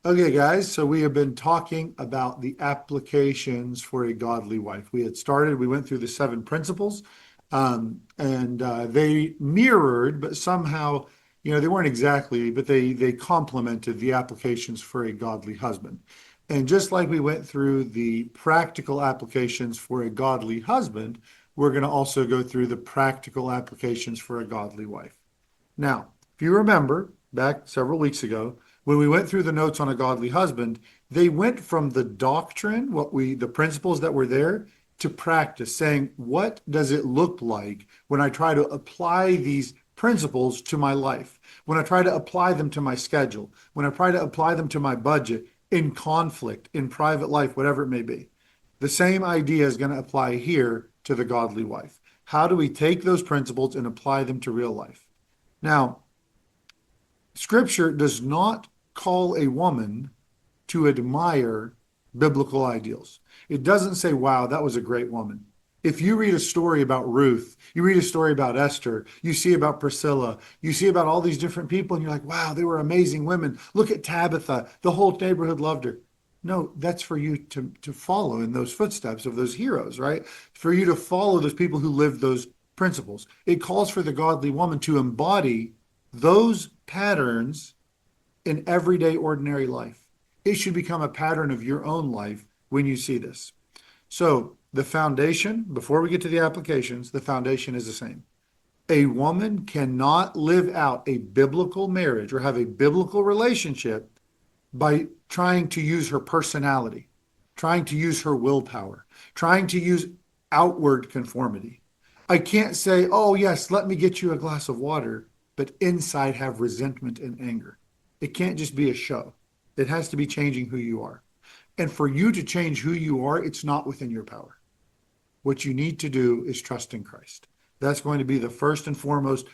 Okay, guys, so we have been talking about the applications for a godly wife. We went through the seven principles, and they mirrored, but somehow, they weren't exactly, but they complemented the applications for a godly husband. And just like we went through the practical applications for a godly husband, we're going to also go through the practical applications for a godly wife. Now, if you remember back several weeks ago, when we went through the notes on a godly husband, they went from the doctrine, the principles that were there, to practice, saying, what does it look like when I try to apply these principles to my life? When I try to apply them to my schedule, when I try to apply them to my budget, in conflict, in private life, whatever it may be. The same idea is going to apply here to the godly wife. How do we take those principles and apply them to real life? Now, Scripture does not call a woman to admire biblical ideals. It doesn't say, wow, that was a great woman. If you read a story about Ruth, you read a story about Esther, you see about Priscilla, you see about all these different people, and you're like, wow, they were amazing women. Look at Tabitha. The whole neighborhood loved her. No, that's for you to follow in those footsteps of those heroes, right? For you to follow those people who lived those principles. It calls for the godly woman to embody those patterns in everyday ordinary life. It should become a pattern of your own life when you see this. So the foundation, before we get to the applications, the foundation is the same. A woman cannot live out a biblical marriage or have a biblical relationship by trying to use her personality, trying to use her willpower, trying to use outward conformity. I can't say, oh, yes, let me get you a glass of water, but inside have resentment and anger. It can't just be a show. It has to be changing who you are. And for you to change who you are, it's not within your power. What you need to do is trust in Christ. That's going to be the first and foremost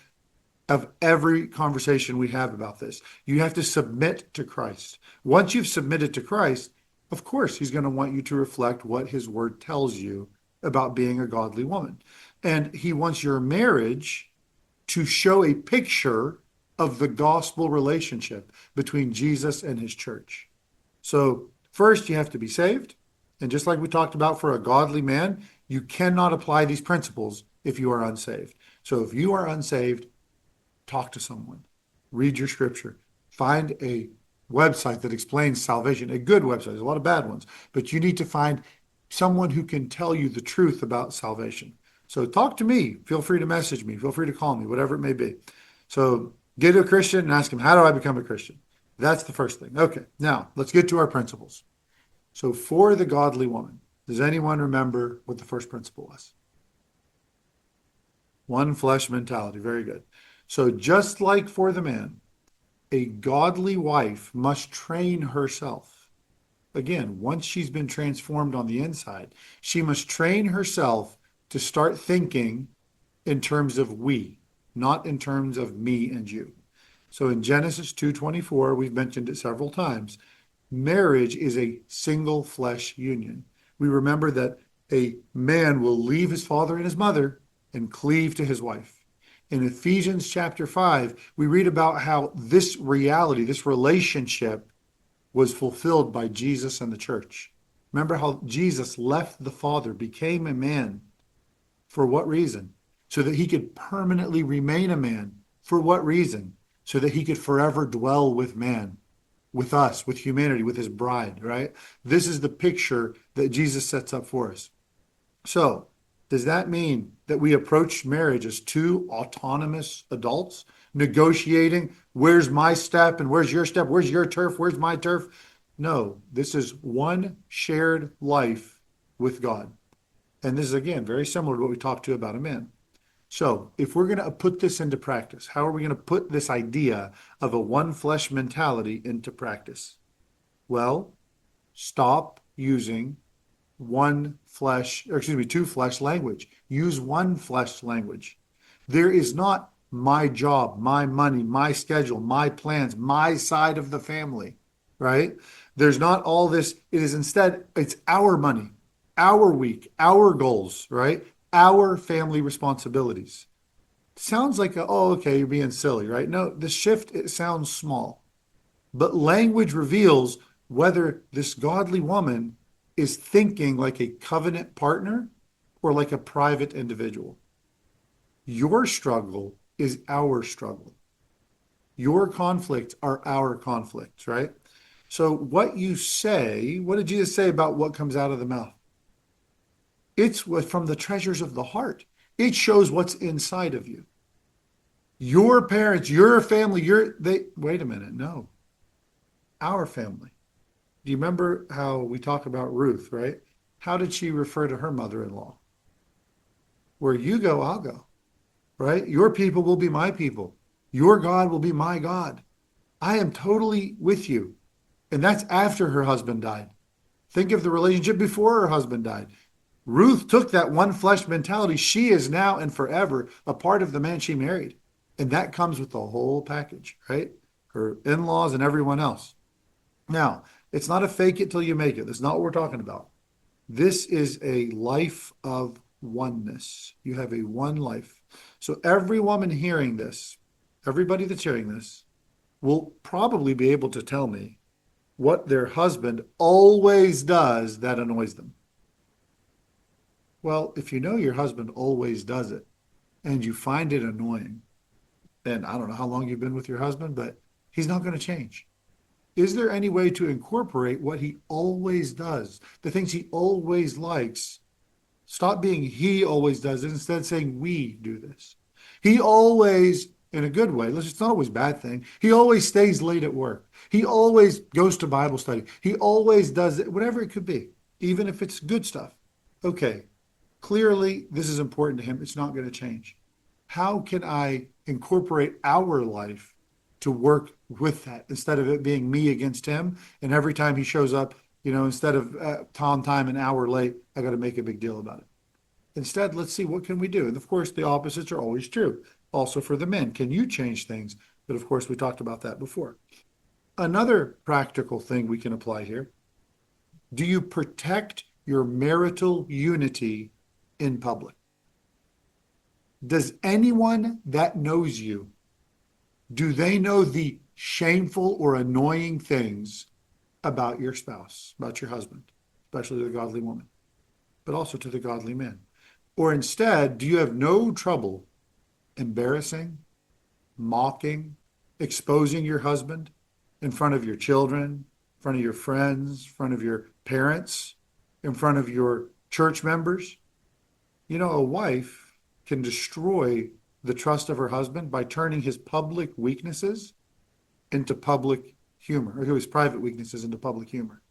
of every conversation we have about this. You have to submit to Christ. Once you've submitted to Christ, of course, he's going to want you to reflect what his word tells you about being a godly woman. And he wants your marriage to show a picture of the gospel relationship between Jesus and his church. So first, you have to be saved. And just like we talked about for a godly man, you cannot apply these principles if you are unsaved. So if you are unsaved, talk to someone, read your scripture, find a website that explains salvation, a good website. There's a lot of bad ones, but you need to find someone who can tell you the truth about salvation. So talk to me. Feel free to message me. Feel free to call me, whatever it may be. So get to a Christian and ask him, how do I become a Christian? That's the first thing. Okay, now let's get to our principles. So for the godly woman, does anyone remember what the first principle was? One flesh mentality. Very good. So just like for the man, a godly wife must train herself. Again, once she's been transformed on the inside, she must train herself to start thinking in terms of we, not in terms of me and you. So in Genesis 2:24, we've mentioned it several times, marriage is a single flesh union. We remember that a man will leave his father and his mother and cleave to his wife. In Ephesians chapter 5, we read about how this reality, this relationship was fulfilled by Jesus and the church. Remember how Jesus left the Father, became a man. For what reason? So that he could permanently remain a man. For what reason? So that he could forever dwell with man, with us, with humanity, with his bride, right? This is the picture that Jesus sets up for us. So, does that mean that we approach marriage as two autonomous adults negotiating, where's my step and where's your step? Where's your turf? Where's my turf? No, this is one shared life with God. And this is, again, very similar to what we talked to about a man. So if we're going to put this into practice, how are we going to put this idea of a one flesh mentality into practice? Well, stop using two flesh language. Use one flesh language. There is not my job, my money, my schedule, my plans, my side of the family, right? There's not all this. It is instead, it's our money, our week, our goals, right? Our family responsibilities. Sounds like, oh, okay, you're being silly, right? No, the shift, it sounds small. But language reveals whether this godly woman is thinking like a covenant partner or like a private individual. Your struggle is our struggle. Your conflicts are our conflicts, right? So, what you say, what did Jesus say about what comes out of the mouth? It's from the treasures of the heart. It shows what's inside of you. Your parents, your family, wait a minute, no, our family. Do you remember how we talk about Ruth, right? How did she refer to her mother-in-law? Where you go, I'll go, right? Your people will be my people. Your God will be my God. I am totally with you. And that's after her husband died. Think of the relationship before her husband died. Ruth took that one flesh mentality. She is now and forever a part of the man she married. And that comes with the whole package, right? Her in-laws and everyone else. Now, it's not a fake it till you make it. That's not what we're talking about. This is a life of oneness. You have a one life. So every woman hearing this, everybody that's hearing this, will probably be able to tell me what their husband always does that annoys them. Well, if you know your husband always does it and you find it annoying, and I don't know how long you've been with your husband, but he's not going to change. Is there any way to incorporate what he always does, the things he always likes? Stop being he always does it, instead saying we do this. He always, in a good way, it's not always a bad thing. He always stays late at work. He always goes to Bible study. He always does it, whatever it could be, even if it's good stuff. Okay, clearly this is important to him. It's not going to change. How can I incorporate our life to work with that instead of it being me against him? And every time he shows up, instead of on time an hour late, I got to make a big deal about it. Instead, let's see, what can we do? And of course, the opposites are always true. Also for the men, can you change things? But of course, we talked about that before. Another practical thing we can apply here. Do you protect your marital unity in public? Does anyone that knows you, do they know the shameful or annoying things about your spouse, about your husband, especially the godly woman, but also to the godly man? Or instead, do you have no trouble embarrassing, mocking, exposing your husband in front of your children, in front of your friends, in front of your parents, in front of your church members? A wife can destroy the trust of her husband by turning his public weaknesses into public humor, or his private weaknesses into public humor.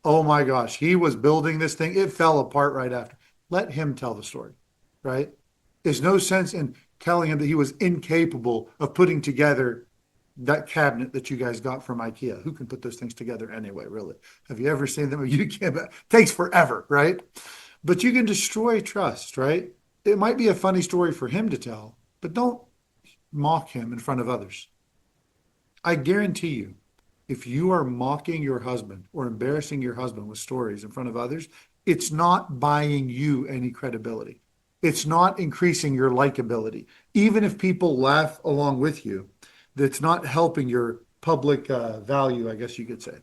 Oh my gosh, he was building this thing. It fell apart right after. Let him tell the story, right? There's no sense in telling him that he was incapable of putting together that cabinet that you guys got from IKEA. Who can put those things together anyway, really? Have you ever seen them? You can't. It takes forever, right? But you can destroy trust, right? It might be a funny story for him to tell, but don't mock him in front of others. I guarantee you, if you are mocking your husband or embarrassing your husband with stories in front of others, it's not buying you any credibility. It's not increasing your likability. Even if people laugh along with you, that's not helping your public value, I guess you could say.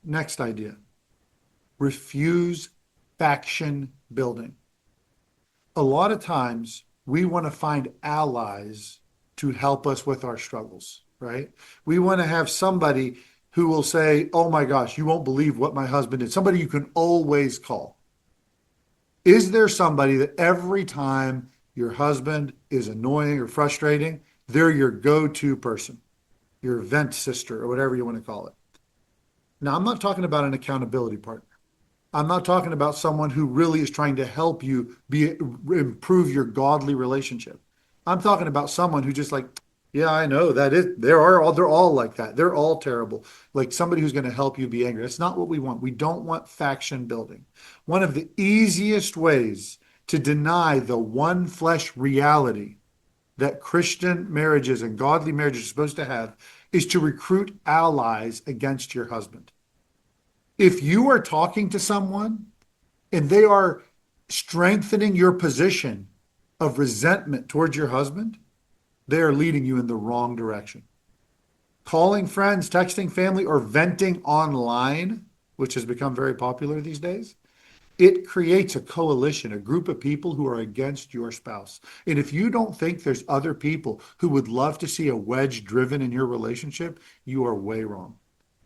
Next idea. Refuse faction building. A lot of times we want to find allies to help us with our struggles, right? We want to have somebody who will say, oh my gosh, you won't believe what my husband did. Somebody you can always call. Is there somebody that every time your husband is annoying or frustrating, they're your go-to person, your vent sister, or whatever you want to call it? Now, I'm not talking about an accountability partner. I'm not talking about someone who really is trying to help you improve your godly relationship. I'm talking about someone who just like, yeah, I know they're all like that. They're all terrible. Like somebody who's going to help you be angry. That's not what we want. We don't want faction building. One of the easiest ways to deny the one flesh reality that Christian marriages and godly marriages are supposed to have is to recruit allies against your husband. If you are talking to someone and they are strengthening your position of resentment towards your husband, they are leading you in the wrong direction. calling friends, texting family, or venting online, which has become very popular these days, it creates a coalition, a group of people who are against your spouse. And if you don't think there's other people who would love to see a wedge driven in your relationship, you are way wrong.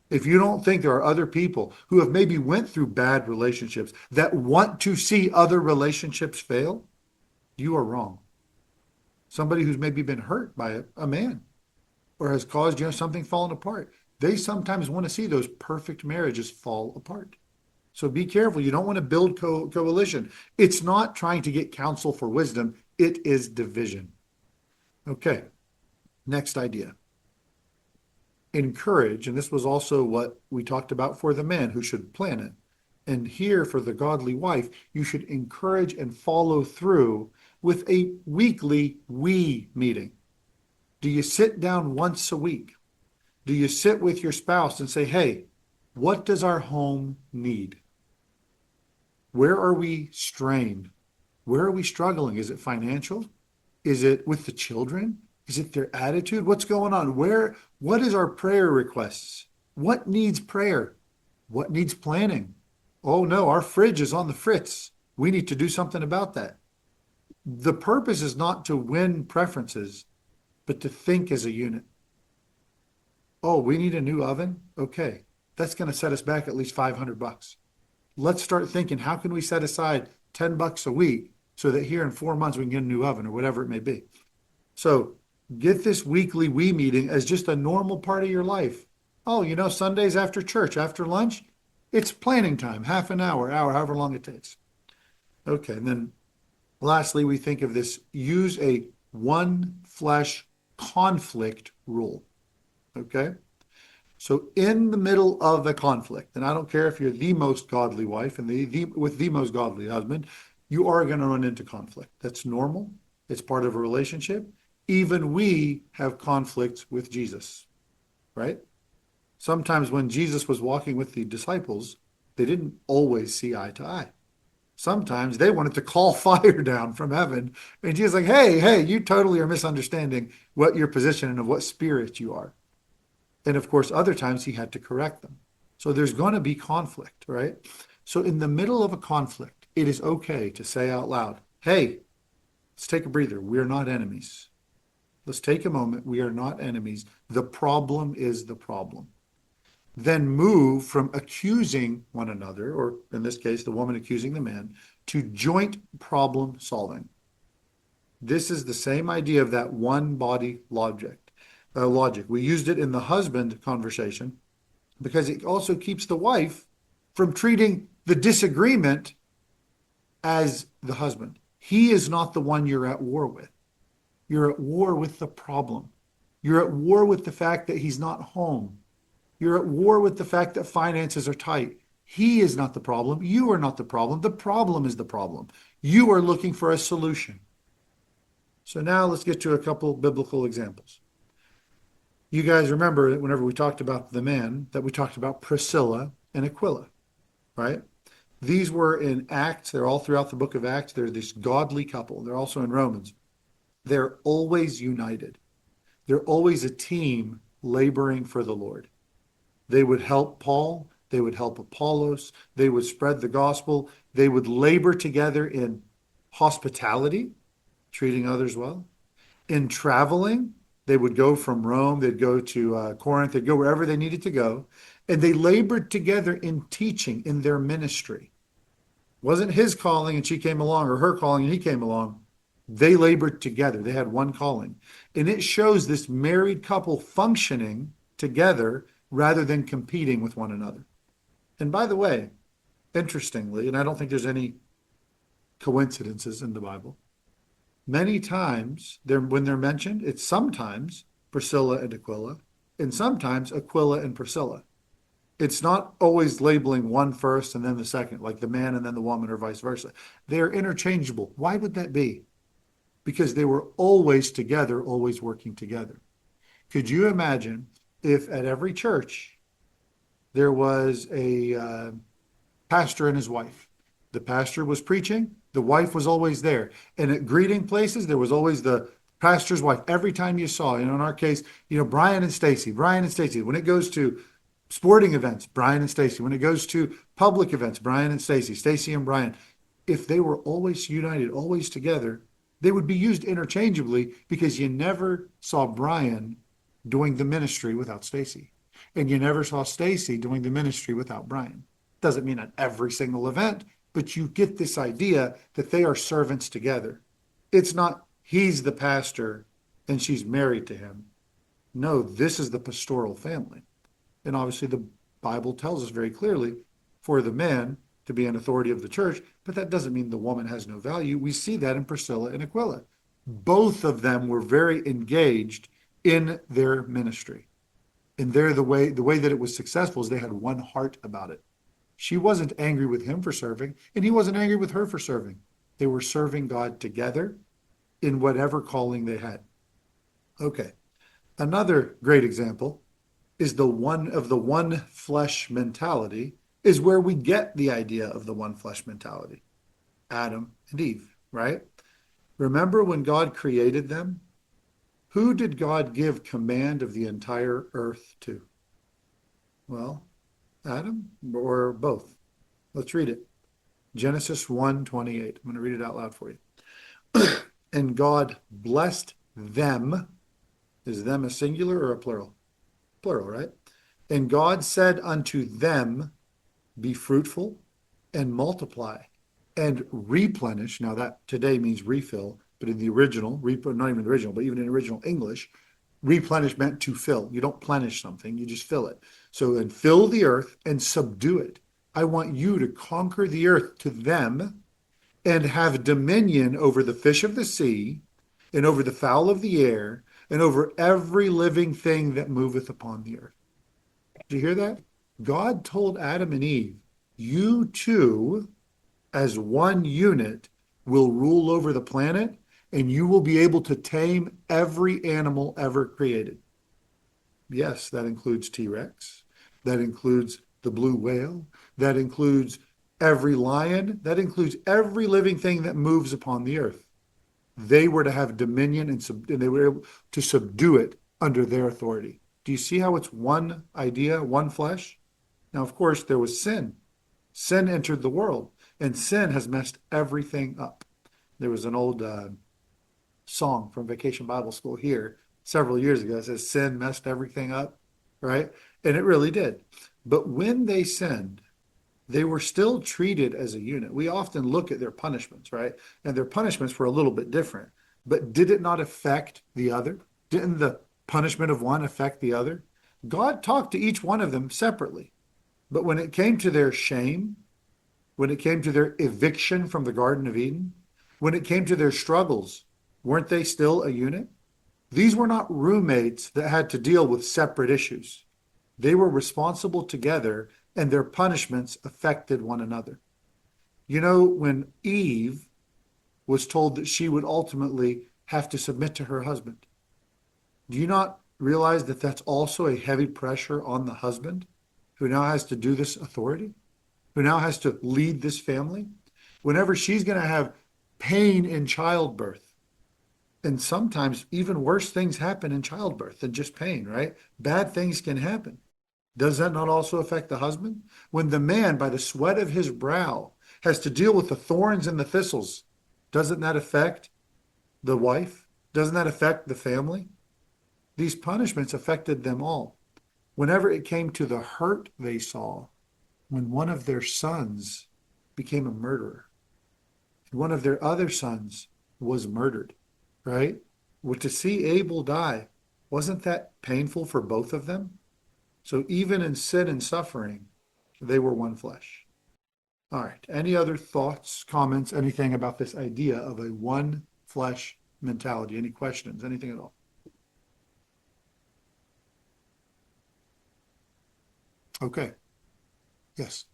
If you don't think there are other people who have maybe went through bad relationships that want to see other relationships fail, you are wrong. Somebody who's maybe been hurt by a man or has caused, something falling apart. They sometimes want to see those perfect marriages fall apart. So be careful. You don't want to build coalition. It's not trying to get counsel for wisdom. It is division. Okay. Next idea. Encourage, and this was also what we talked about for the man who should plan it. And here for the godly wife, you should encourage and follow through with a weekly we meeting. Do you sit down once a week? Do you sit with your spouse and say, hey, what does our home need? Where are we strained? Where are we struggling? Is it financial? Is it with the children? Is it their attitude? What's going on? What is our prayer requests? What needs prayer? What needs planning? Oh no, our fridge is on the fritz. We need to do something about that. The purpose is not to win preferences, but to think as a unit. Oh, we need a new oven? Okay. That's going to set us back at least $500. Let's start thinking, how can we set aside $10 a week so that here in 4 months we can get a new oven or whatever it may be? So get this weekly we meeting as just a normal part of your life. Oh, Sundays after church, after lunch, it's planning time, half an hour, however long it takes. Okay, and then lastly, we think of this, use a one flesh conflict rule. Okay? So in the middle of a conflict, and I don't care if you're the most godly wife and with the most godly husband, you are going to run into conflict. That's normal. It's part of a relationship. Even we have conflicts with Jesus, right? Sometimes when Jesus was walking with the disciples, they didn't always see eye to eye. Sometimes they wanted to call fire down from heaven. And Jesus like, hey, you totally are misunderstanding what your position and of what spirit you are. And of course, other times he had to correct them. So there's going to be conflict, right? So in the middle of a conflict, it is okay to say out loud, hey, let's take a breather. We're not enemies. Let's take a moment. We are not enemies. The problem is the problem. Then move from accusing one another, or in this case, the woman accusing the man, to joint problem solving. This is the same idea of that one body logic. We used it in the husband conversation because it also keeps the wife from treating the disagreement as the husband. He is not the one you're at war with. You're at war with the problem. You're at war with the fact that he's not home. You're at war with the fact that finances are tight. He is not the problem. You are not the problem. The problem is the problem. You are looking for a solution. So now let's get to a couple biblical examples. You guys remember that whenever we talked about the man, that we talked about Priscilla and Aquila, right? These were in Acts. They're all throughout the book of Acts. They're this godly couple. They're also in Romans. They're always united. They're always a team laboring for the Lord. They would help Paul. They would help Apollos. They would spread the gospel. They would labor together in hospitality, treating others well. In traveling, they would go from Rome. They'd go to Corinth. They'd go wherever they needed to go. And they labored together in teaching, in their ministry. It wasn't his calling and she came along, or her calling and he came along. They labored together. They had one calling. And it shows this married couple functioning together rather than competing with one another. And by the way, interestingly, and I don't think there's any coincidences in the Bible, many times when they're mentioned, it's sometimes Priscilla and Aquila, and sometimes Aquila and Priscilla. It's not always labeling one first and then the second, like the man and then the woman, or vice versa. They are interchangeable. Why would that be? Because they were always together, always working together. Could you imagine if at every church there was a pastor and his wife? The pastor was preaching, the wife was always there. And at greeting places, there was always the pastor's wife, every time you saw, in our case, Brian and Stacy, Brian and Stacy. When it goes to sporting events, Brian and Stacy. When it goes to public events, Brian and Stacy, Stacy and Brian. If they were always united, always together, they would be used interchangeably because you never saw Brian doing the ministry without Stacy. And you never saw Stacy doing the ministry without Brian. Doesn't mean at every single event, but you get this idea that they are servants together. It's not he's the pastor and she's married to him. No, this is the pastoral family. And obviously the Bible tells us very clearly for the man to be an authority of the church, but that doesn't mean the woman has no value. We see that in Priscilla and Aquila. Both of them were very engaged in their ministry. And the way that it was successful is they had one heart about it. She wasn't angry with him for serving, and he wasn't angry with her for serving. They were serving God together in whatever calling they had. Okay. Another great example is the one flesh mentality is where we get the idea of the one flesh mentality. Adam and Eve, right? Remember when God created them? Who did God give command of the entire earth to? Well, Adam or both? Let's read it. Genesis 1:28. I'm going to read it out loud for you. And God blessed them. Is them a singular or a plural? Plural, right? And God said unto them, be fruitful and multiply and replenish. Now that today means refill, but in the original, not even the original, but even in original English, replenish meant to fill. You don't plenish something, you just fill it. So then fill the earth and subdue it. I want you to conquer the earth to them and have dominion over the fish of the sea and over the fowl of the air and over every living thing that moveth upon the earth. Did you hear that? God told Adam and Eve, you two, as one unit, will rule over the planet, and you will be able to tame every animal ever created. Yes, that includes T-Rex. That includes the blue whale. That includes every lion. That includes every living thing that moves upon the earth. They were to have dominion and they were able to subdue it under their authority. Do you see how it's one idea, one flesh? Now, of course, there was sin. Sin entered the world, and sin has messed everything up. There was an old song from Vacation Bible School here several years ago that says, sin messed everything up, right? And it really did. But when they sinned, they were still treated as a unit. We often look at their punishments, right? And their punishments were a little bit different. But did it not affect the other? Didn't the punishment of one affect the other? God talked to each one of them separately. But when it came to their shame, when it came to their eviction from the Garden of Eden, when it came to their struggles, weren't they still a unit? These were not roommates that had to deal with separate issues. They were responsible together, and their punishments affected one another. You know, when Eve was told that she would ultimately have to submit to her husband, do you not realize that that's also a heavy pressure on the husband who now has to do this authority, who now has to lead this family? Whenever she's going to have pain in childbirth, and sometimes even worse things happen in childbirth than just pain, right? Bad things can happen. Does that not also affect the husband? When the man, by the sweat of his brow, has to deal with the thorns and the thistles, doesn't that affect the wife? Doesn't that affect the family? These punishments affected them all. Whenever it came to the hurt they saw, when one of their sons became a murderer, and one of their other sons was murdered, right? Well, to see Abel die, wasn't that painful for both of them? So even in sin and suffering, they were one flesh. All right. Any other thoughts, comments, anything about this idea of a one flesh mentality? Any questions? Anything at all? Okay. Yes.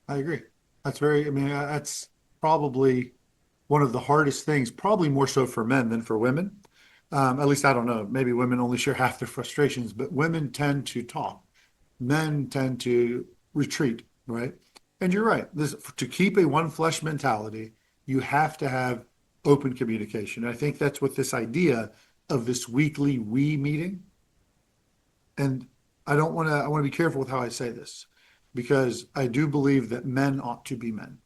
I agree. That's probably one of the hardest things, probably more so for men than for women. At least I don't know. Maybe women only share half their frustrations, but women tend to talk. Men tend to retreat, right? And you're right. To keep a one flesh mentality, you have to have open communication. I think that's what this idea of this weekly we meeting. And I want to be careful with how I say this because I do believe that men ought to be men.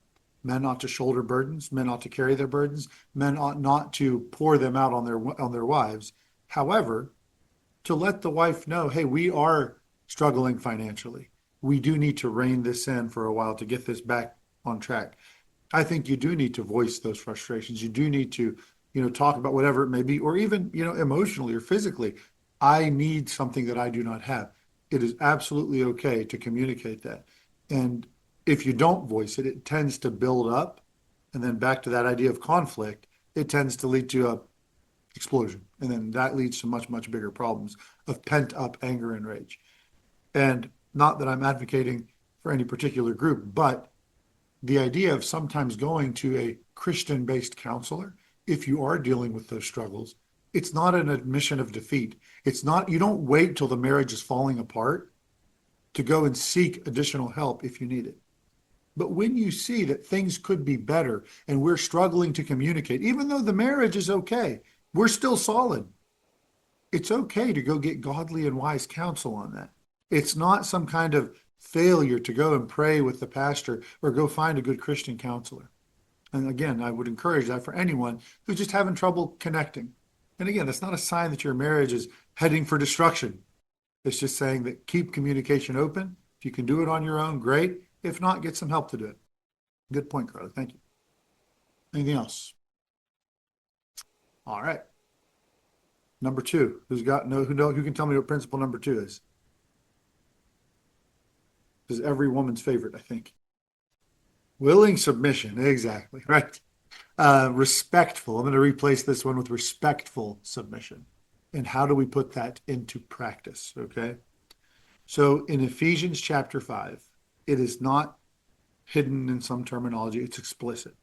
Men ought to shoulder burdens. Men ought to carry their burdens. Men ought not to pour them out on their wives. However, to let the wife know, hey, we are struggling financially. We do need to rein this in for a while to get this back on track. I think you do need to voice those frustrations. You do need to, talk about whatever it may be, or even, emotionally or physically. I need something that I do not have. It is absolutely okay to communicate that. And if you don't voice it, it tends to build up. And then back to that idea of conflict, it tends to lead to a explosion. And then that leads to much, much bigger problems of pent up anger and rage. And not that I'm advocating for any particular group, but the idea of sometimes going to a Christian based counselor, if you are dealing with those struggles, it's not an admission of defeat. It's not, you don't wait till the marriage is falling apart to go and seek additional help if you need it. But when you see that things could be better and we're struggling to communicate, even though the marriage is okay, we're still solid. It's okay to go get godly and wise counsel on that. It's not some kind of failure to go and pray with the pastor or go find a good Christian counselor. And again, I would encourage that for anyone who's just having trouble connecting. And again, that's not a sign that your marriage is heading for destruction. It's just saying that keep communication open. If you can do it on your own, great. If not, get some help to do it. Good point, Carly. Thank you. Anything else? All right. Number two, who can tell me what principle number 2 is? This is every woman's favorite, I think. Willing submission, exactly, right? Respectful. I'm going to replace this one with respectful submission. And how do we put that into practice? Okay. So in Ephesians chapter 5, it is not hidden in some terminology, it's explicit.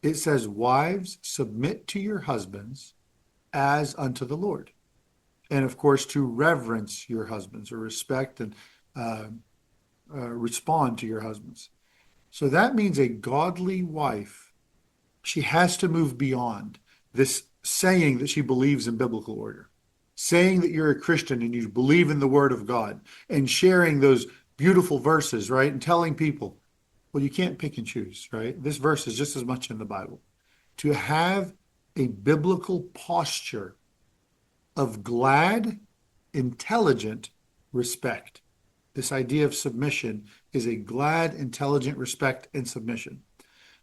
It says, wives, submit to your husbands as unto the Lord. And of course, to reverence your husbands or respect and respond to your husbands. So that means a godly wife, she has to move beyond this saying that she believes in biblical order, saying that you're a Christian and you believe in the word of God and sharing those beautiful verses, right? And telling people, well, you can't pick and choose, right? This verse is just as much in the Bible. To have a biblical posture of glad, intelligent respect. This idea of submission is a glad, intelligent respect and submission.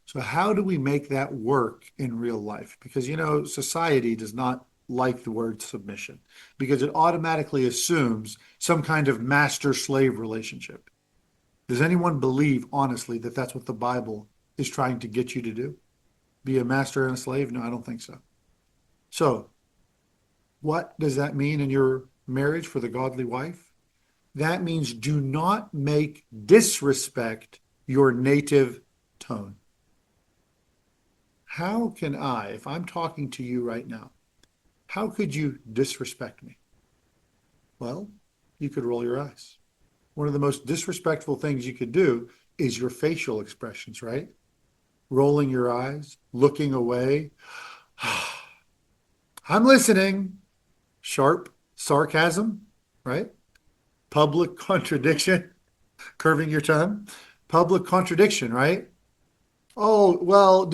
So how do we make that work in real life? Because, society does not like the word submission because it automatically assumes some kind of master-slave relationship. Does anyone believe, honestly, that that's what the Bible is trying to get you to do? Be a master and a slave? No, I don't think so. So what does that mean in your marriage for the godly wife? That means do not make disrespect your native tone. How can I, if I'm talking to you right now, how could you disrespect me? Well, you could roll your eyes. One of the most disrespectful things you could do is your facial expressions, right? Rolling your eyes, looking away. I'm listening. Sharp sarcasm, right? Public contradiction, curving your tongue. Public contradiction, right? Oh, well,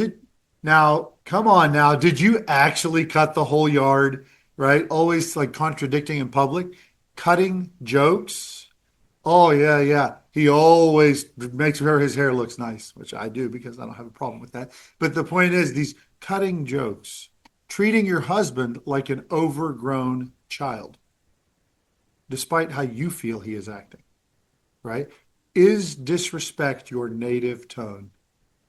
come on now. Did you actually cut the whole yard, right? Always like contradicting in public, cutting jokes. Oh, yeah, yeah. He always makes sure his hair looks nice, which I do because I don't have a problem with that. But the point is these cutting jokes, treating your husband like an overgrown child, despite how you feel he is acting, right? Is disrespect your native tone?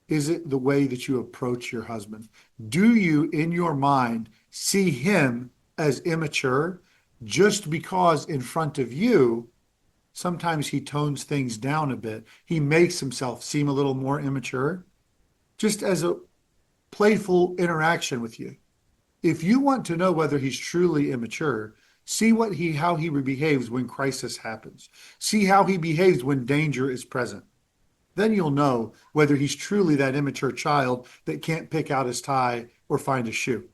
Is it the way that you approach your husband? Do you, in your mind, see him as immature just because in front of you, sometimes he tones things down a bit. He makes himself seem a little more immature, just as a playful interaction with you. If you want to know whether he's truly immature, See how he behaves when crisis happens. See how he behaves when danger is present. Then you'll know whether he's truly that immature child that can't pick out his tie or find a shoe,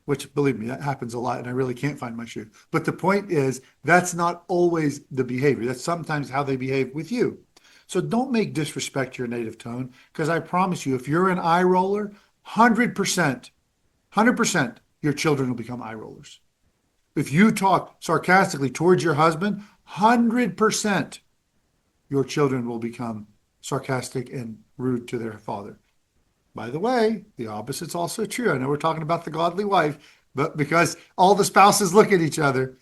which, believe me, that happens a lot, and I really can't find my shoe. But the point is, that's not always the behavior. That's sometimes how they behave with you. So don't make disrespect your native tone, because I promise you, if you're an eye roller, 100%, your children will become eye rollers. If you talk sarcastically towards your husband, 100% your children will become sarcastic and rude to their father. By the way, the opposite's also true. I know we're talking about the godly wife, but because all the spouses look at each other,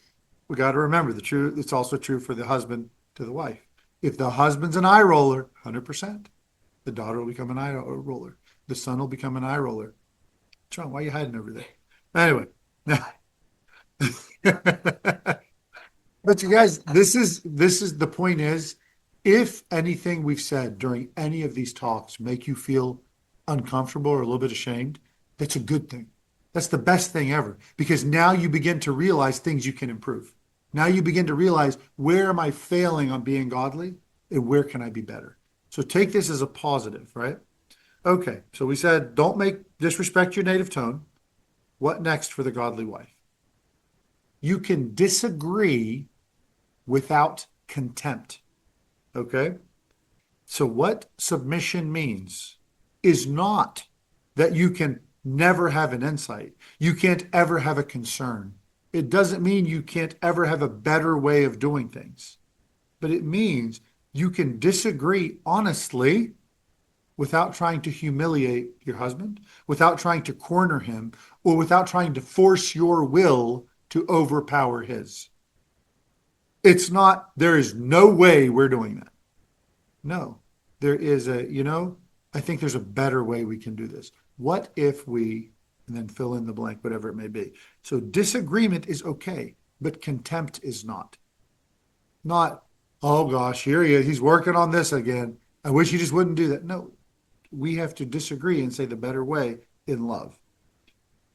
we got to remember the truth. It's also true for the husband to the wife. If the husband's an eye roller, 100%, the daughter will become an eye roller. The son will become an eye roller. John, why are you hiding over there? Anyway. But you guys, this is the point is, if anything we've said during any of these talks make you feel uncomfortable or a little bit ashamed, that's a good thing. That's the best thing ever, because now you begin to realize things you can improve. Now you begin to realize, where am I failing on being godly and where can I be better? So take this as a positive, right? Okay, so we said don't disrespect your native tone. What next for the godly wife? You can disagree without contempt. Okay? So what submission means is not that you can never have an insight. You can't ever have a concern. It doesn't mean you can't ever have a better way of doing things. But it means you can disagree honestly without trying to humiliate your husband, without trying to corner him, or without trying to force your will to overpower his. It's not, there is no way we're doing that. No, there is I think there's a better way we can do this. What if we, and then fill in the blank, whatever it may be. So disagreement is okay, but contempt is not. Not, oh gosh, here he is, he's working on this again. I wish he just wouldn't do that. No, we have to disagree and say the better way in love.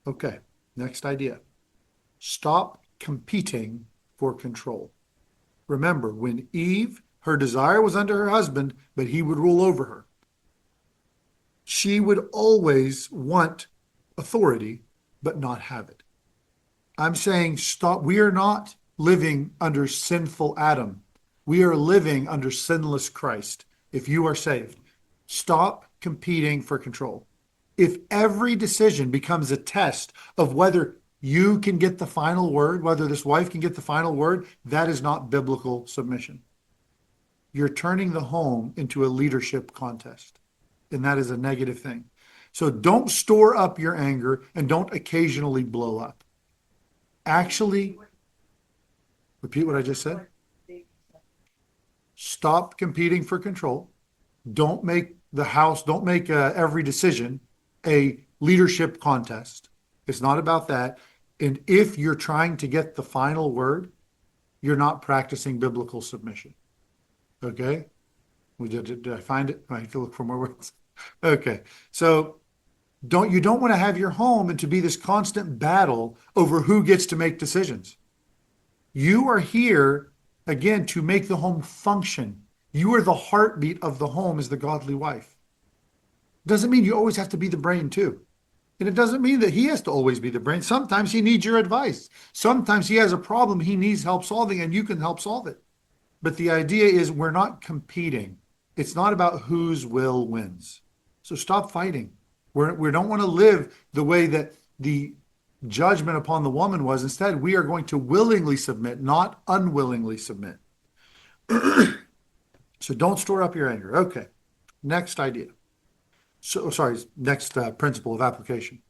Okay, next idea. Stop competing for control. Remember, when Eve, her desire was under her husband, but he would rule over her. She would always want authority, but not have it. I'm saying stop. We are not living under sinful Adam. We are living under sinless Christ. If you are saved, stop competing for control. If every decision becomes a test of whether you can get the final word, whether this wife can get the final word, that is not biblical submission. You're turning the home into a leadership contest, and that is a negative thing. So don't store up your anger and don't occasionally blow up. Actually, repeat what I just said. Stop competing for control. Don't make every decision a leadership contest. It's not about that. And if you're trying to get the final word, you're not practicing biblical submission. Okay? Did I find it? I have to look for more words. Okay. So you don't want to have your home and to be this constant battle over who gets to make decisions. You are here, again, to make the home function. You are the heartbeat of the home as the godly wife. Doesn't mean you always have to be the brain too. And it doesn't mean that he has to always be the brain. Sometimes he needs your advice. Sometimes he has a problem he needs help solving and you can help solve it. But the idea is we're not competing. It's not about whose will wins. So stop fighting. We don't want to live the way that the judgment upon the woman was. Instead, we are going to willingly submit, not unwillingly submit. So don't store up your anger. Okay. Next idea. Next principle of application.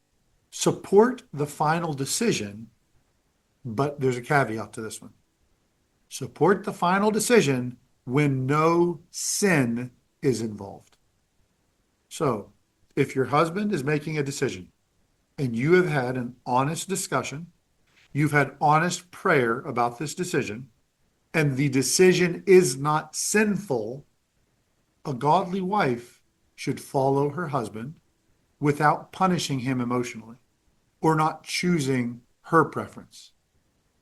Support the final decision, but there's a caveat to this one. Support the final decision when no sin is involved. So, if your husband is making a decision and you have had an honest discussion, you've had honest prayer about this decision, and the decision is not sinful, a godly wife should follow her husband without punishing him emotionally or not choosing her preference.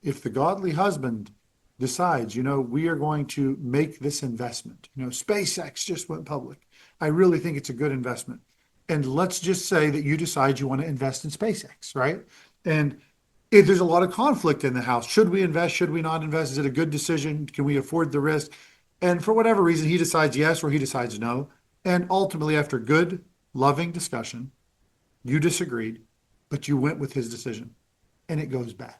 if the godly husband decides, we are going to make this investment, SpaceX just went public. I really think it's a good investment. And let's just say that you decide you want to invest in SpaceX, right? And if there's a lot of conflict in the house, should we invest? Should we not invest? Is it a good decision? Can we afford the risk? And for whatever reason, he decides yes or he decides no. And ultimately, after good, loving discussion, you disagreed, but you went with his decision and it goes bad.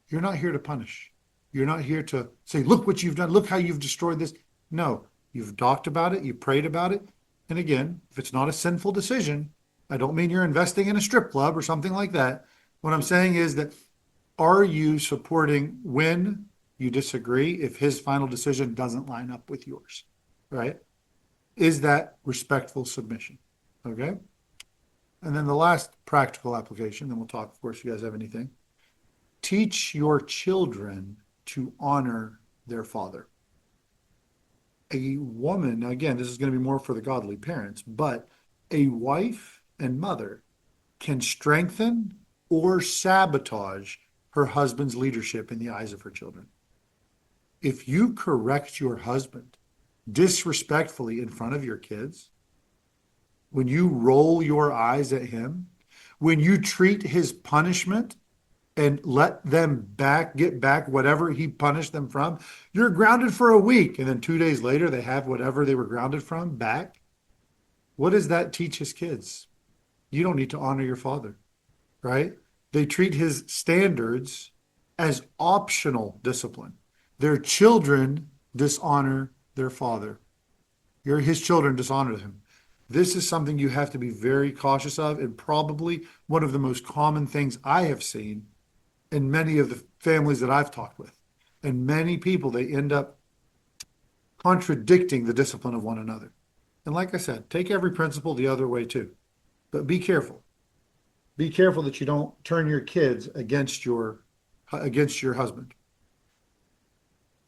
You're not here to punish. You're not here to say, look what you've done. Look how you've destroyed this. No, you've talked about it. You prayed about it. And again, if it's not a sinful decision, I don't mean you're investing in a strip club or something like that. What I'm saying is that, are you supporting when you disagree if his final decision doesn't line up with yours, right? Is that respectful submission? Okay. And then the last practical application, then we'll talk, of course, if you guys have anything. Teach your children to honor their father. A woman, now again, this is going to be more for the godly parents, but a wife and mother can strengthen or sabotage her husband's leadership in the eyes of her children. If you correct your husband disrespectfully in front of your kids, when you roll your eyes at him, when you treat his punishment and let them get back whatever he punished them from, you're grounded for a week. And then 2 days later, they have whatever they were grounded from back. What does that teach his kids? You don't need to honor your father, right? They treat his standards as optional discipline. Their children dishonor their father. His children dishonor him. This is something you have to be very cautious of, and probably one of the most common things I have seen in many of the families that I've talked with. And many people, they end up contradicting the discipline of one another. And like I said, take every principle the other way too. But be careful. Be careful that you don't turn your kids against your husband.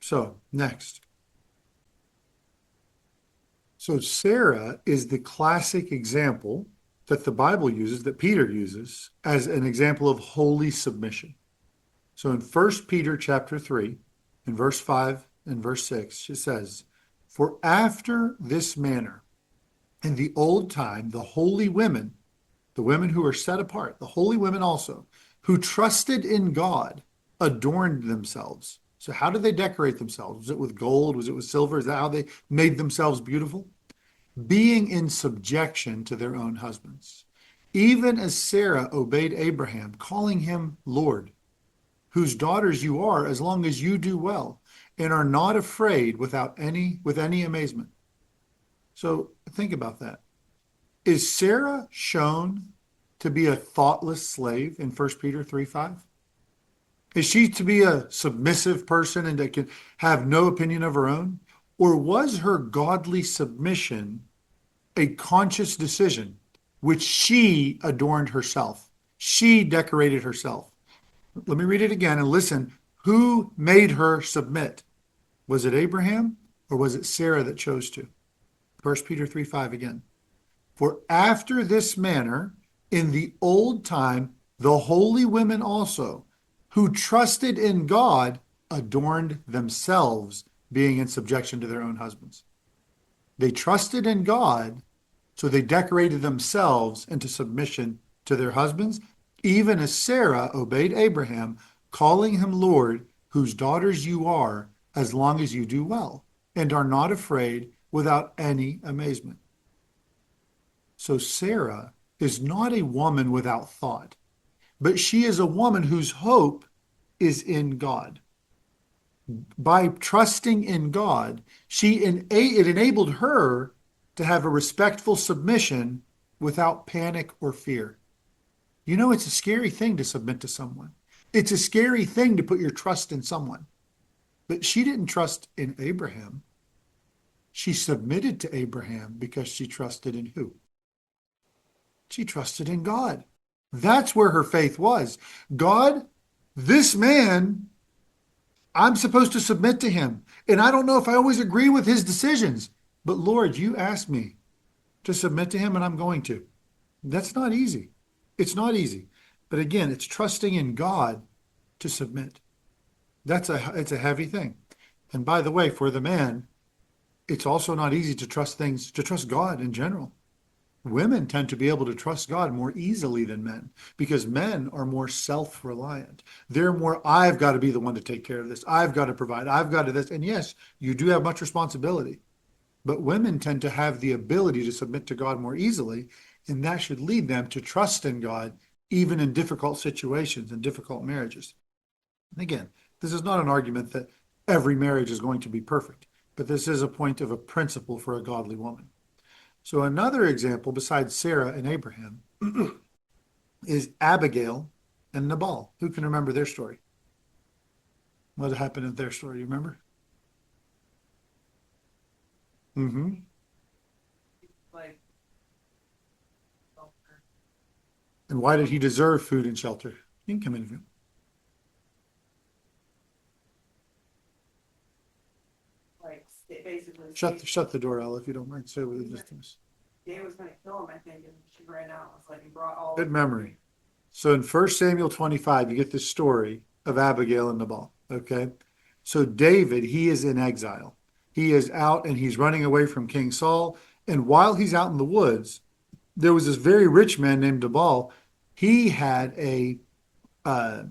So, next. So Sarah is the classic example that the Bible uses, that Peter uses, as an example of holy submission. So in 1 Peter chapter 3, in verse 5 and verse 6, it says, "For after this manner, in the old time, the holy women, the women who are set apart, the holy women also, who trusted in God, adorned themselves." So how did they decorate themselves? Was it with gold? Was it with silver? Is that how they made themselves beautiful? Being in subjection to their own husbands, even as Sarah obeyed Abraham, calling him Lord, whose daughters you are, as long as you do well, and are not afraid with any amazement. So think about that. Is Sarah shown to be a thoughtless slave in 1 Peter 3:5? Is she to be a submissive person and that can have no opinion of her own? Or was her godly submission a conscious decision which she adorned herself? She decorated herself. Let me read it again and listen. Who made her submit? Was it Abraham or was it Sarah that chose to? 1 Peter 3:5 again. "For after this manner, in the old time, the holy women also, who trusted in God, adorned themselves, being in subjection to their own husbands." They trusted in God, so they decorated themselves into submission to their husbands, even as Sarah obeyed Abraham, calling him Lord, whose daughters you are, as long as you do well, and are not afraid without any amazement. So Sarah is not a woman without thought, but she is a woman whose hope is in God. By trusting in God, it enabled her to have a respectful submission without panic or fear. It's a scary thing to submit to someone. It's a scary thing to put your trust in someone. But she didn't trust in Abraham. She submitted to Abraham because she trusted in who? She trusted in God. That's where her faith was. God, this man, I'm supposed to submit to him. And I don't know if I always agree with his decisions. But Lord, you asked me to submit to him and I'm going to. That's not easy. It's not easy. But again, it's trusting in God to submit. It's a heavy thing. And by the way, for the man, it's also not easy to trust God in general. Women tend to be able to trust God more easily than men because men are more self-reliant. They're more, I've got to be the one to take care of this. I've got to provide. I've got to this. And yes, you do have much responsibility, but women tend to have the ability to submit to God more easily. And that should lead them to trust in God, even in difficult situations and difficult marriages. And again, this is not an argument that every marriage is going to be perfect, but this is a point of a principle for a godly woman. So another example besides Sarah and Abraham is Abigail and Nabal. Who can remember their story? What happened in their story? You remember? Mm-hmm. Like, And why did he deserve food and shelter? You can come in. basically, Shut the door, Ella, if you don't mind. Stay with the distance. David was going to kill him, I think, and she ran out. It's like he brought all. Good memory. So in 1 Samuel 25, you get this story of Abigail and Nabal. Okay. So David, he is in exile. He is out and he's running away from King Saul. And while he's out in the woods, there was this very rich man named Nabal. He had a uh,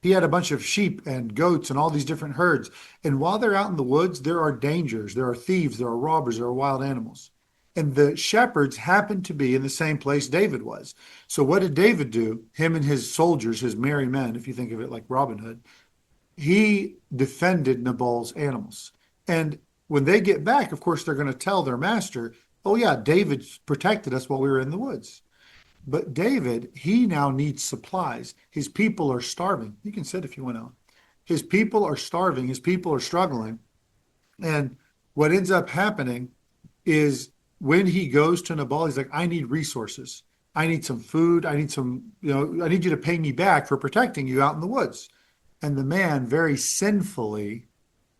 he had a bunch of sheep and goats and all these different herds. And while they're out in the woods, there are dangers, there are thieves, there are robbers, there are wild animals. And the shepherds happened to be in the same place David was. So what did David do? Him and his soldiers, his merry men, if you think of it like Robin Hood, he defended Nabal's animals. And when they get back, of course, they're going to tell their master, oh, yeah, David protected us while we were in the woods. But David, he now needs supplies. His people are starving. You can sit if you want to. His people are starving. His people are struggling. And what ends up happening is when he goes to Nabal, he's like, I need resources. I need some food. I need some, I need you to pay me back for protecting you out in the woods. And the man very sinfully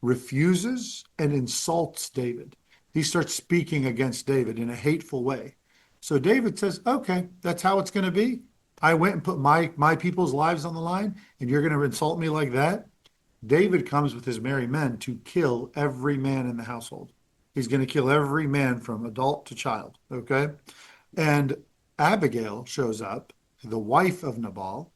refuses and insults David. He starts speaking against David in a hateful way. So David says, okay, that's how it's going to be. I went and put my people's lives on the line, and you're going to insult me like that? David comes with his merry men to kill every man in the household. He's going to kill every man from adult to child, okay? And Abigail shows up, the wife of Nabal,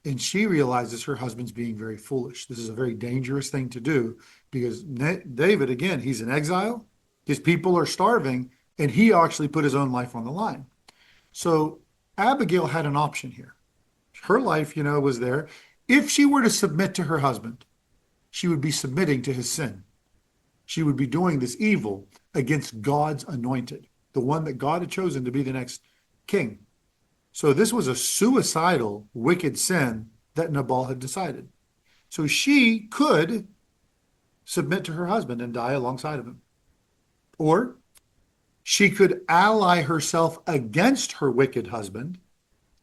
and she realizes her husband's being very foolish. This is a very dangerous thing to do because David, again, he's in exile. His people are starving, and he actually put his own life on the line. So Abigail had an option here. Her life, was there. If she were to submit to her husband, she would be submitting to his sin. She would be doing this evil against God's anointed, the one that God had chosen to be the next king. So this was a suicidal, wicked sin that Nabal had decided. So she could submit to her husband and die alongside of him. Or she could ally herself against her wicked husband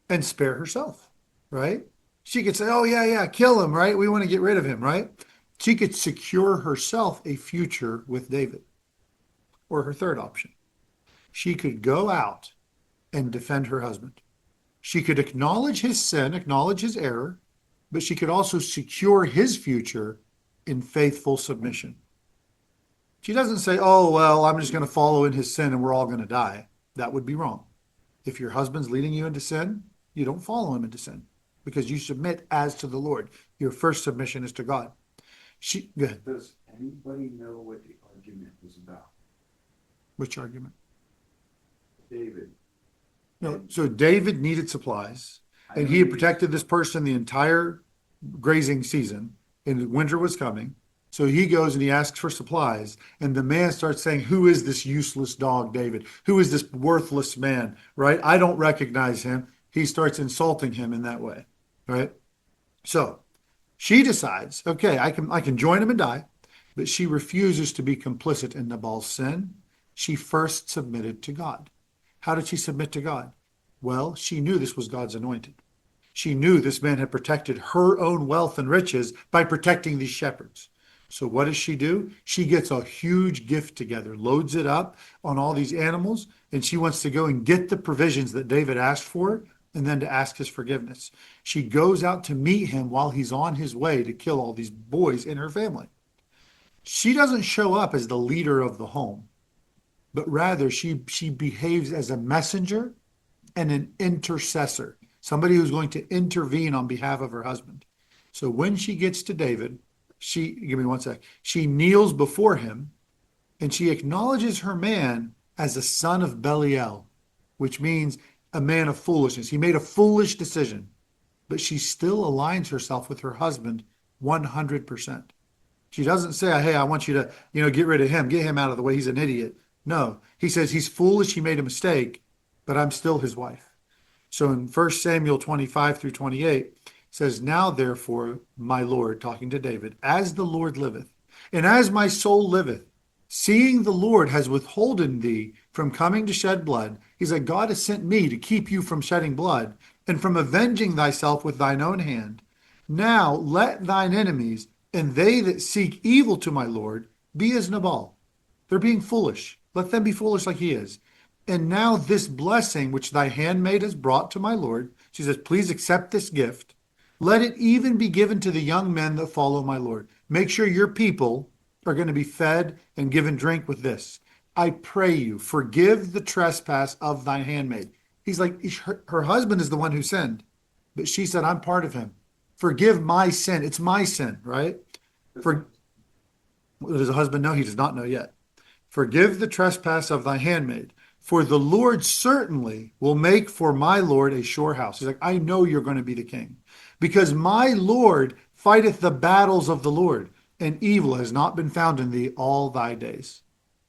and spare herself, right? She could say, oh, yeah, kill him, right? We want to get rid of him, right? She could secure herself a future with David. Or her third option, she could go out and defend her husband. She could acknowledge his sin, acknowledge his error, but she could also secure his future in faithful submission. She doesn't say, oh, well, I'm just going to follow in his sin and we're all going to die. That would be wrong. If your husband's leading you into sin, you don't follow him into sin because you submit as to the Lord. Your first submission is to God. Go ahead. Does anybody know what the argument was about? Which argument? David. No, so David needed supplies and he had protected this person the entire grazing season and winter was coming. So he goes and he asks for supplies. And the man starts saying, who is this useless dog, David? Who is this worthless man, right? I don't recognize him. He starts insulting him in that way, right? So she decides, okay, I can join him and die, but she refuses to be complicit in Nabal's sin. She first submitted to God. How did she submit to God? Well, she knew this was God's anointed. She knew this man had protected her own wealth and riches by protecting these shepherds. So what does she do? She gets a huge gift together, loads it up on all these animals, and she wants to go and get the provisions that David asked for and then to ask his forgiveness. She goes out to meet him while he's on his way to kill all these boys in her family. She doesn't show up as the leader of the home, but rather she behaves as a messenger and an intercessor, somebody who's going to intervene on behalf of her husband. So when she gets to David, give me one sec, she kneels before him and she acknowledges her man as a son of Belial, which means a man of foolishness. He made a foolish decision, but she still aligns herself with her husband 100%. She doesn't say, hey, I want you to, get rid of him, get him out of the way. He's an idiot. No, he says he's foolish. He made a mistake, but I'm still his wife. So in 1 Samuel 25 through 28, it says, now therefore, my Lord, talking to David, as the Lord liveth, and as my soul liveth, seeing the Lord has withholden thee from coming to shed blood, he's like, God has sent me to keep you from shedding blood and from avenging thyself with thine own hand. Now let thine enemies and they that seek evil to my Lord be as Nabal. They're being foolish. Let them be foolish like he is. And now this blessing which thy handmaid has brought to my Lord, she says, please accept this gift. Let it even be given to the young men that follow my Lord. Make sure your people are going to be fed and given drink with this. I pray you, forgive the trespass of thy handmaid. He's like, her husband is the one who sinned, but she said, I'm part of him. Forgive my sin. It's my sin, right? Does the husband know? He does not know yet. Forgive the trespass of thy handmaid, for the Lord certainly will make for my Lord a sure house. He's like, I know you're going to be the king, because my Lord fighteth the battles of the Lord, and evil has not been found in thee all thy days.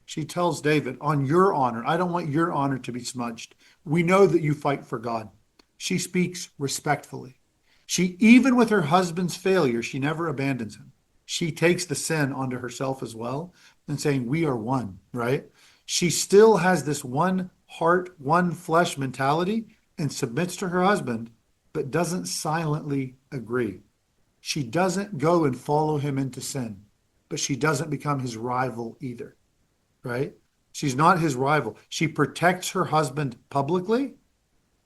She tells David, on your honor, I don't want your honor to be smudged. We know that you fight for God. She speaks respectfully. She, even with her husband's failure, she never abandons him. She takes the sin onto herself as well and saying, we are one, right? She still has this one heart, one flesh mentality and submits to her husband, but doesn't silently agree. She doesn't go and follow him into sin, but she doesn't become his rival either, right? She's not his rival. She protects her husband publicly,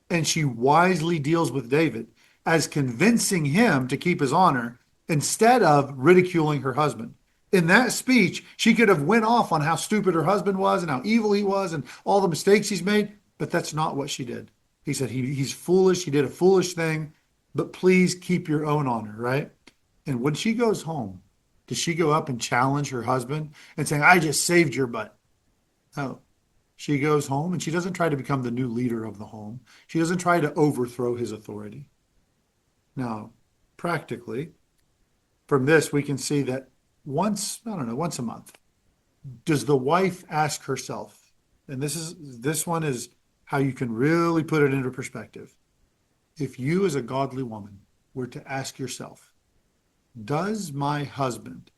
and she wisely deals with David as convincing him to keep his honor instead of ridiculing her husband. In that speech, she could have went off on how stupid her husband was and how evil he was and all the mistakes he's made, but that's not what she did. He said, he's foolish. He did a foolish thing, but please keep your own honor, right? And when she goes home, does she go up and challenge her husband and saying, I just saved your butt? No. She goes home and she doesn't try to become the new leader of the home. She doesn't try to overthrow his authority. Now, practically, from this, we can see that once a month, does the wife ask herself, and this one is how you can really put it into perspective. If you as a godly woman were to ask yourself, does my husband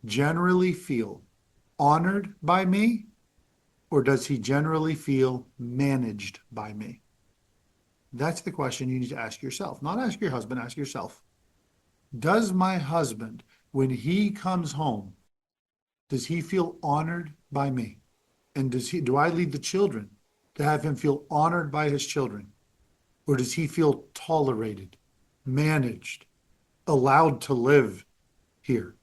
generally feel honored by me, or does he generally feel managed by me? That's the question you need to ask yourself. Not ask your husband, ask yourself. Does my husband, when he comes home, does he feel honored by me? And do I lead the children to have him feel honored by his children? Or does he feel tolerated, managed, allowed to live here?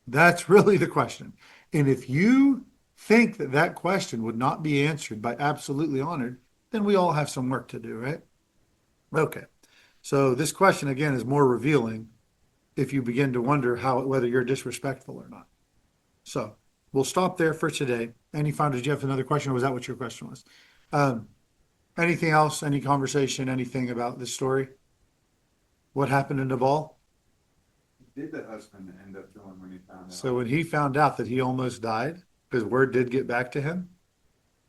That's really the question. And if you think that question would not be answered by absolutely honored, then we all have some work to do, right? Okay. So this question, again, is more revealing if you begin to wonder whether you're disrespectful or not. So we'll stop there for today. Any final, did you have another question, or was that what your question was? Anything else, any conversation, anything about this story? What happened in Nabal? Did the husband end up doing when he found out? So when he found out that he almost died, because word did get back to him,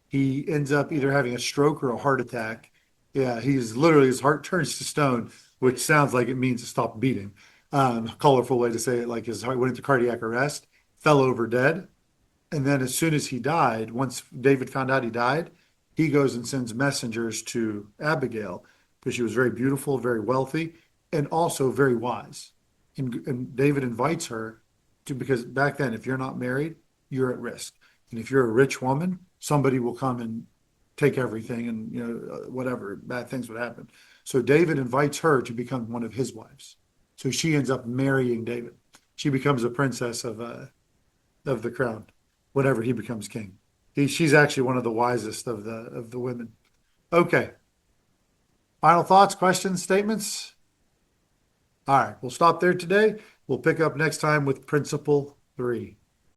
he ends up either having a stroke or a heart attack. Yeah, his heart turns to stone, which sounds like it means to stop beating. Colorful way to say it, like his heart went into cardiac arrest, fell over dead. And then as soon as he died, once David found out he died, he goes and sends messengers to Abigail, because she was very beautiful, very wealthy, and also very wise. And David invites her to, because back then, if you're not married, you're at risk. And if you're a rich woman, somebody will come and take everything and, whatever, bad things would happen. So David invites her to become one of his wives. So she ends up marrying David. She becomes a princess of the crown, whenever he becomes king. She's actually one of the wisest of the women. Okay. Final thoughts, questions, statements? All right, we'll stop there today. We'll pick up next time with principle 3.